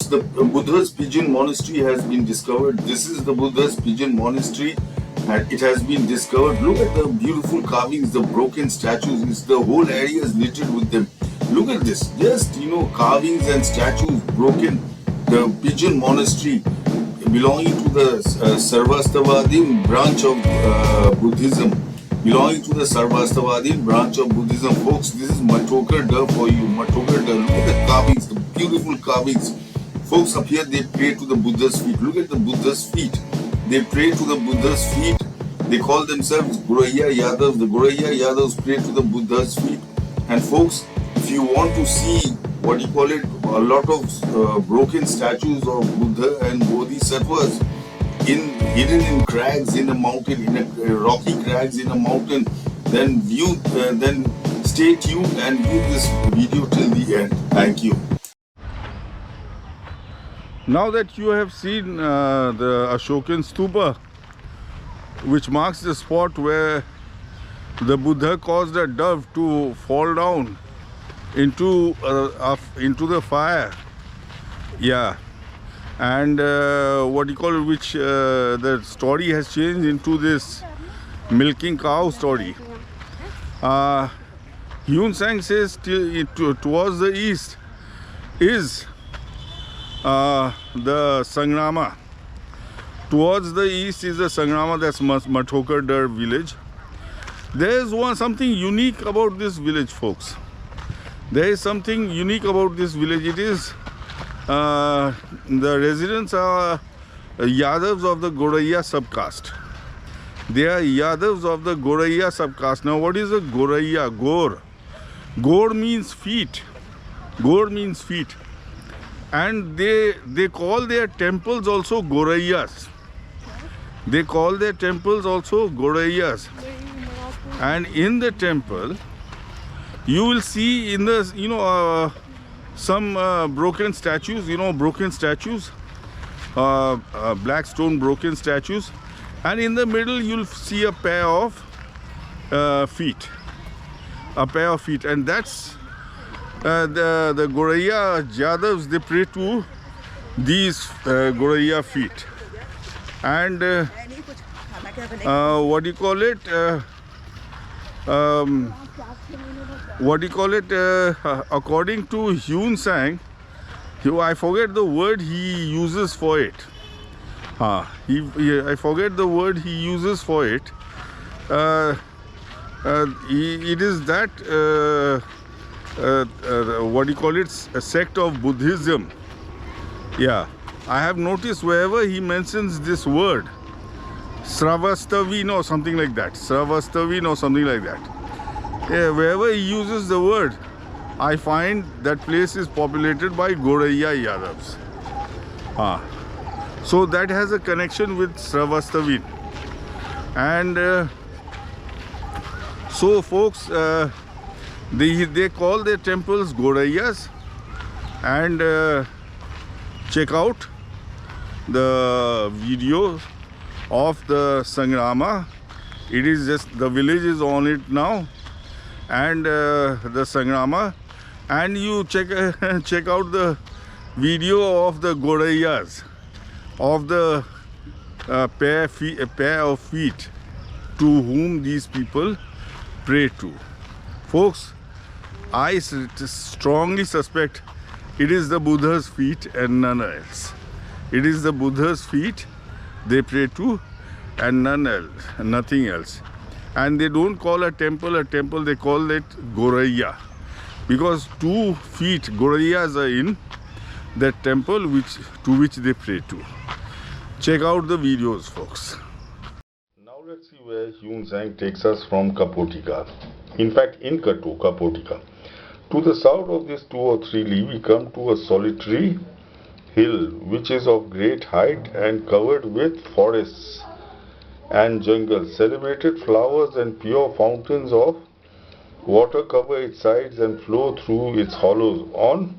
the Buddha's pigeon monastery has been discovered. This is the Buddha's pigeon monastery, and it has been discovered. Look at the beautiful carvings, the broken statues. The whole area is littered with them. Look at this, just carvings and statues broken. The pigeon monastery belonging to the Sarvastavada branch of Buddhism. Belonging to the Sarvastavada branch of Buddhism. Folks, this is Mathokhar Duh for you. Mathokhar Duh. Look at the carvings, the beautiful carvings. Folks, up here they pray to the Buddha's feet. Look at the Buddha's feet. They pray to the Buddha's feet. They call themselves Guraya Jadavs. The Guraya Jadavs pray to the Buddha's feet. And folks, if you want to see a lot of broken statues of Buddha and Bodhisattvas hidden in crags in a mountain, in rocky crags in a mountain, then stay tuned and view this video till the end. Thank you. Now that you have seen the Ashokan stupa, which marks the spot where the Buddha caused a dove to fall down into the fire, and which the story has changed into this milking cow story. Huen Tsang says towards the east is the Sanghdharma. Towards the east is the Sanghdharma, that's Mathokhar Duh village. There is something unique about this village, folks. There is something unique about this village. It is the residents are Jadavs of the Goraya subcaste. They are Jadavs of the Goraya subcaste. Now, what is a Goraya? Gor means feet. Gor means feet. And they call their temples also Gorayas. They call their temples also Gorayas. And in the temple, you will see in the some broken statues, black stone broken statues, and in the middle you'll see a pair of feet, and that's the Goraya Jadavs. They pray to these Goraya feet, and according to Huen Tsang, I forget the word he uses for it. I forget the word he uses for it. It is that a sect of Buddhism. I have noticed wherever he mentions this word, Sarvastavada or something like that. Sarvastavada or something like that. Wherever he uses the word, I find that place is populated by Goraya Jadavs. So that has a connection with Sarvastavada. And so folks, they call their temples Gorayas. And check out the video of the Sanghdharma. It is just, the village is on it now. And the Sanghdharma, and you check out the video of the Gorayas, of the pair of feet to whom these people pray to. Folks, I strongly suspect it is the Buddha's feet and none else. It is the Buddha's feet they pray to and nothing else. And they don't call a temple, they call it Goraya. Because 2 feet, Gorayas, are in that temple to which they pray to. Check out the videos, folks. Now let's see where Huen Tsang takes us from Kapotika. In fact, in Kapotika. To the south of this 2 or 3 li, we come to a solitary hill which is of great height and covered with forests and jungle. Celebrated flowers and pure fountains of water cover its sides and flow through its hollows. On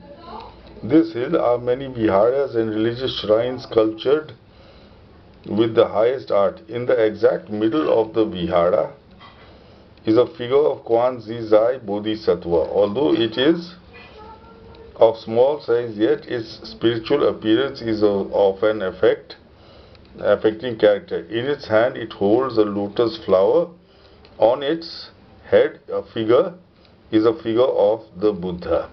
this hill are many viharas and religious shrines sculptured with the highest art. In the exact middle of the vihara is a figure of Kwan Zizai Bodhisattva. Although it is of small size, yet its spiritual appearance is of an affecting character. In its hand it holds a lotus flower. On its head is a figure of the Buddha.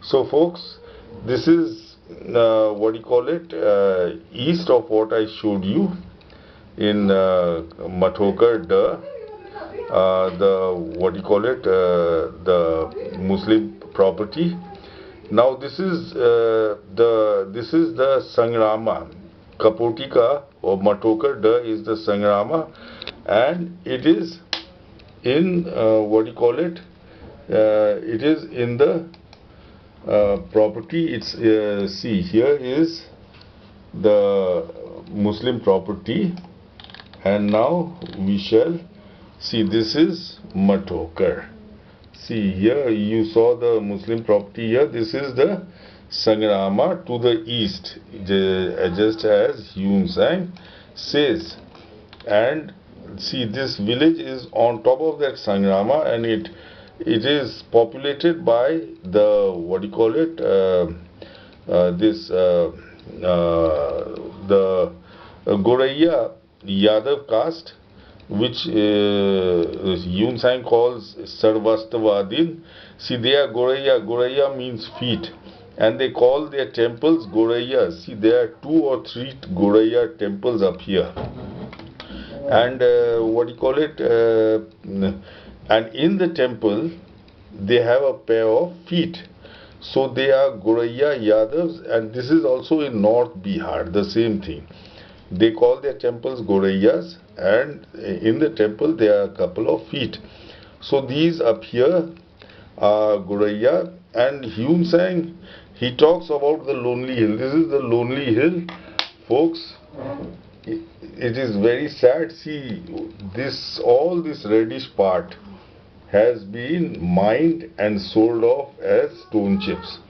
So folks, this is east of what I showed you in Mathokhar Duh, the Muslim property. Now this is the Sanghdharma. Kapotika or Mathokhar Duh is the Sanghdharma, and it is in it is in the property. It's see, here is the Muslim property, and now we shall see, this is Mathokhar. See, here you saw the Muslim property here. This is the Sanghdharma to the east, just as Huen Tsang says. And see, this village is on top of that Sanghdharma, and it is populated by the the Goraiya Jadav caste, which Huen Tsang calls Sarvastavadin. See, they are Goraiya. Goraiya means feet, and they call their temples Goraiya. See, there are 2 or 3 Goraiya temples up here, and and in the temple they have a pair of feet. So they are Goraiya Jadavs, and this is also in North Bihar, the same thing. They call their temples Goraiyas, and in the temple there are a couple of feet. So these up here are Goraiya, and Huen Tsang, he talks about the lonely hill. This is the lonely hill, folks. It is very sad. See, all this reddish part has been mined and sold off as stone chips.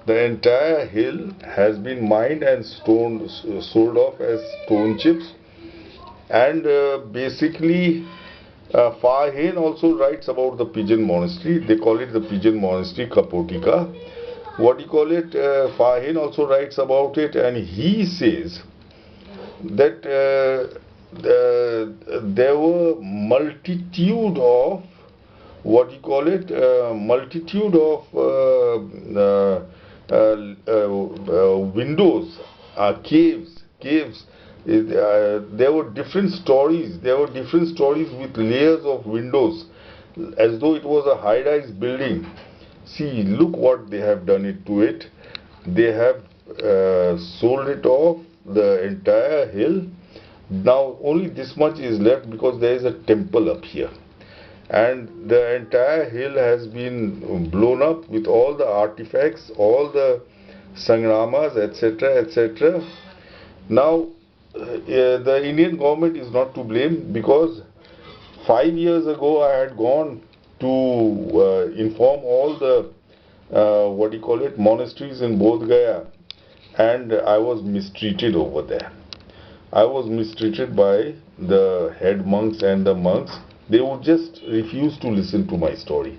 The entire hill has been mined and sold off as stone chips. And basically, Huen also writes about the pigeon monastery. They call it the pigeon monastery, Kapotika. Huen also writes about it, and he says that there were multitude of windows, caves. There were different stories. There were different stories with layers of windows, as though it was a high-rise building. See, look what they have done it to it. They have sold it off, the entire hill. Now only this much is left because there is a temple up here, and the entire hill has been blown up with all the artifacts, all the Sanghdharmas, etc., etc. Now the Indian government is not to blame, because 5 years ago I had gone to inform all the monasteries in Bodh Gaya, and I was mistreated over there. I was mistreated by the head monks and the monks. They would just refuse to listen to my story.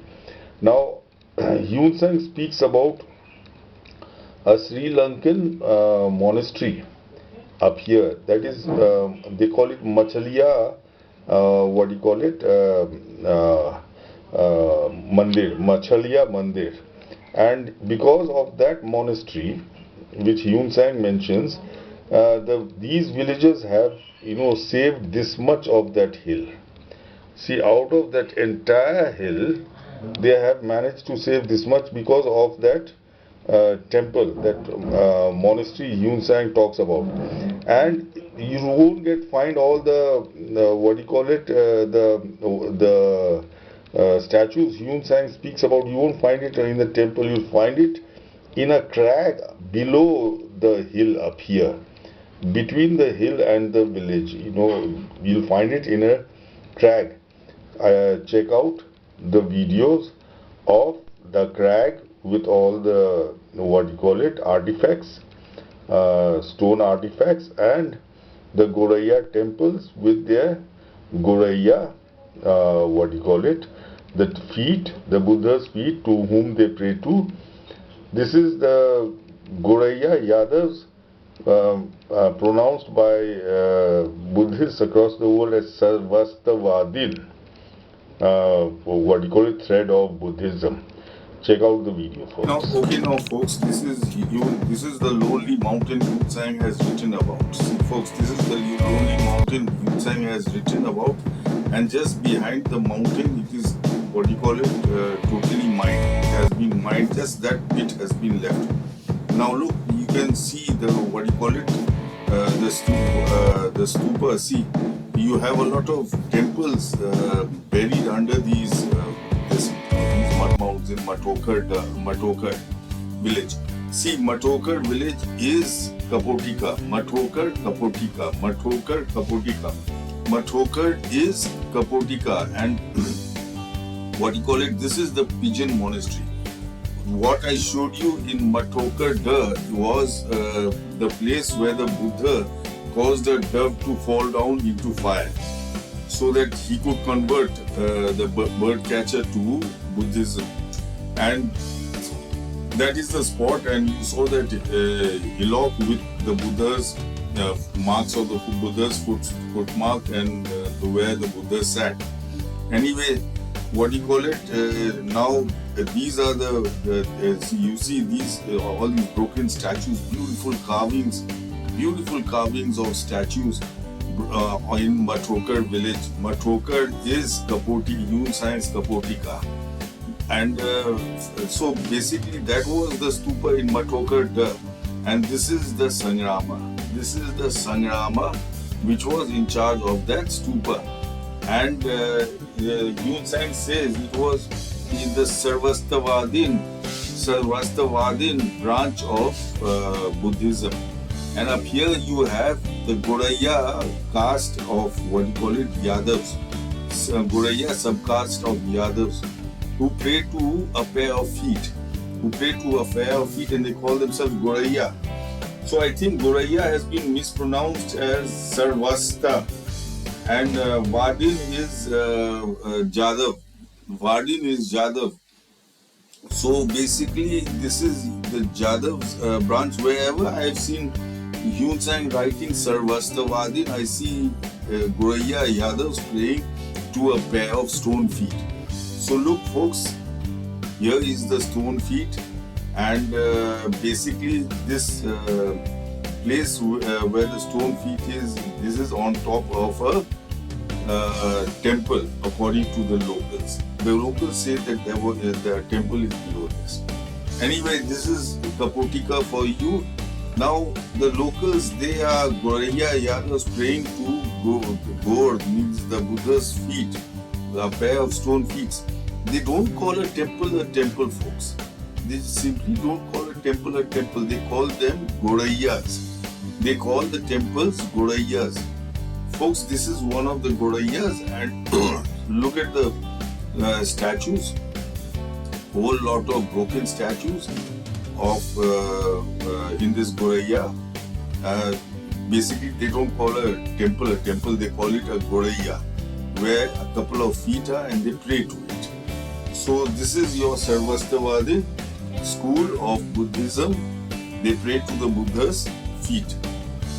Now Huen Tsang speaks about a Sri Lankan monastery up here. That is, they call it Machola, Mandir, Machola Mandir. And because of that monastery, which Huen Tsang mentions, these villages have, saved this much of that hill. See, out of that entire hill, they have managed to save this much because of that temple, that monastery Huen Tsang talks about. And you won't find all the statues Huen Tsang speaks about. You won't find it in the temple. You'll find it in a crag below the hill up here, between the hill and the village. You'll find it in a crag. Check out the videos of the crag with all the artifacts, stone artifacts, and the Goraiya temples with their Goraiya the feet, the Buddha's feet, to whom they pray to. This is the Goraya Jadavs, pronounced by Buddhists across the world as Sarvastavadin, what you call it, thread of Buddhism. Check out the video, folks. Now, folks, this is the lonely mountain Huen Tsang has written about. See, folks, this is the lonely mountain Huen Tsang has written about, and just behind the mountain, it is what you call it, totally mined. It has been mined. Just that bit has been left. Now, look, you can see the what you call it, the stupa. See, you have a lot of temples buried under these mud mounds in Mathokhar village. See, Mathokhar village is Kapotika. Mathokhar is Kapotika, and what you call it, this is the pigeon monastery. What I showed you in Mathokhar Duh was the place where the Buddha caused a dove to fall down into fire so that he could convert the bird catcher to Buddhism. And that is the spot, and you saw that hillock with the Buddha's marks of the Buddha's footmark and where the Buddha sat. Anyway, what do you call it? Now these are you see these all these broken statues, beautiful carvings of statues in Mathokhar village. Mathokhar is Huen Tsangs Kapotika, and so basically that was the stupa in Mathokhar Duh, and this is the Sanghdharma. This is the Sanghdharma which was in charge of that stupa, and Huen Tsang says it was in the Sarvastavadin branch of Buddhism. And up here you have the Goraya caste of what you call it, Jadavs. Goraya subcaste of Jadavs, who pray to a pair of feet. And they call themselves Goraya. So I think Goraya has been mispronounced as Sarvastava. And Vardin is Jadav. So basically, this is the Jadav's branch. Wherever I have seen Huen Tsang writing Sarvastavadin, I see Goraya Jadavs praying to a pair of stone feet. So look, folks, here is the stone feet, and basically this place where the stone feet is, this is on top of a temple, according to the locals. The locals say that the temple is below this. Anyway, this is Kapotika for you. Now, the locals, they are Goraya Jadavs praying to God, means the Buddha's feet, a pair of stone feet. They don't call a temple, folks. They simply don't call a temple. They call them Gorayas. They call the temples Gorayas. Folks, this is one of the Gorayas, and look at the statues. Whole lot of broken statues of in this Goraya. Basically, they don't call a temple, they call it a Goraya, where a couple of feet are and they pray to it. So this is your Sarvastavada school of Buddhism. They pray to the Buddha's feet.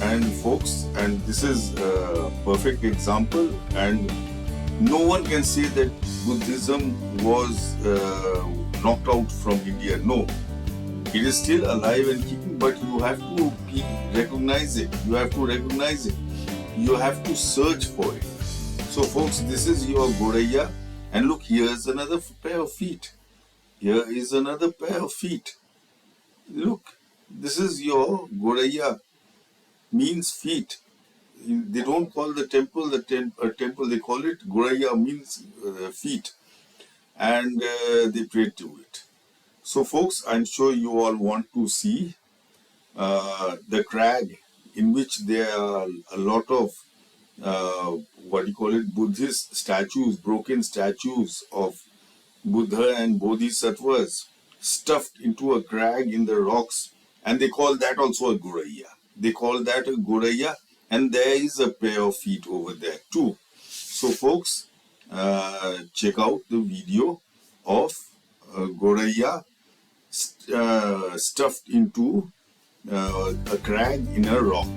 And folks, and this is a perfect example, and no one can say that Buddhism was knocked out from India. No, it is still alive and kicking, but you have to recognize it. You have to search for it. So folks, this is your Goraya, and look, here is another pair of feet. Look, this is your Goraya, means feet. They don't call the temple a temple, they call it Goraya, means feet, and they pray to it. So folks, I'm sure you all want to see the crag in which there are a lot of Buddhist statues, broken statues of Buddha and Bodhisattvas stuffed into a crag in the rocks, and they call that also a Goraya. And there is a pair of feet over there too. So folks, check out the video of Goraya stuffed into a crag in a rock.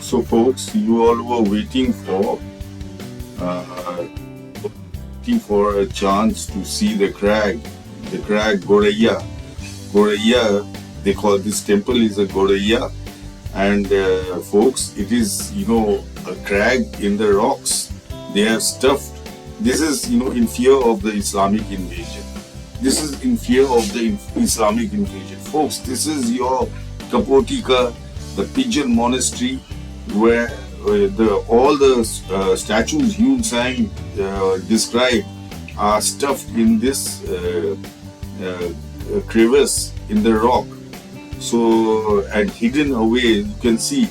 So folks, you all were waiting for a chance to see the crag Goraya. Goraya, they call this temple is a Goraya, and folks, it is a crag in the rocks. They have stuffed. This is in fear of the Islamic invasion. This is in fear of the Islamic invasion, folks. This is your Kapotika, the pigeon monastery, where all the statues Huen Tsang described are stuffed in this crevice in the rock. So, and hidden away, you can see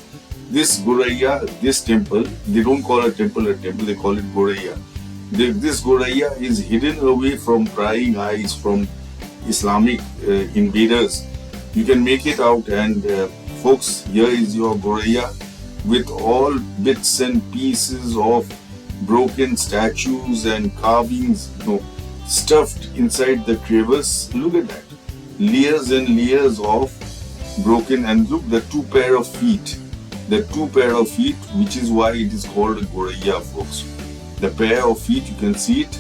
this Goraya, this temple. They don't call a temple, they call it Goraya. This Goraya is hidden away from prying eyes from Islamic invaders. You can make it out, and folks, here is your Goraya with all bits and pieces of broken statues and carvings, stuffed inside the crevice. Look at that. Layers and layers of broken, and look, the two pair of feet, which is why it is called a Goraya, folks. The pair of feet, you can see it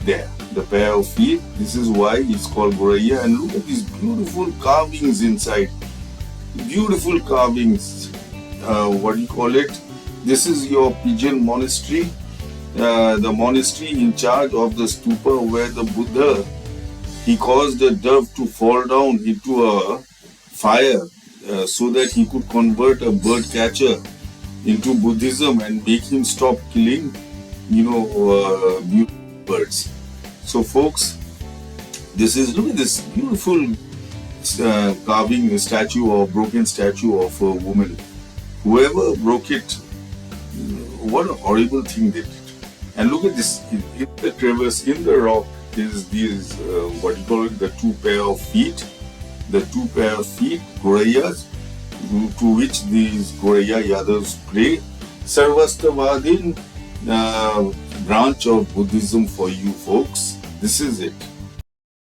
there. The pair of feet, this is why it's called Goraya. And look at these beautiful carvings inside. Beautiful carvings. What do you call it? This is your pigeon monastery. The monastery in charge of the stupa where the Buddha, he caused a dove to fall down into a fire so that he could convert a bird catcher into Buddhism and make him stop killing, birds. So folks, look at this beautiful carving statue or broken statue of a woman. Whoever broke it, what a horrible thing they did. And look at this, in the crevice, in the rock, is these, the two pair of feet, Gorayas, to which these Goraya Jadavs pray. Sarvastavada branch of Buddhism for you folks. This is it.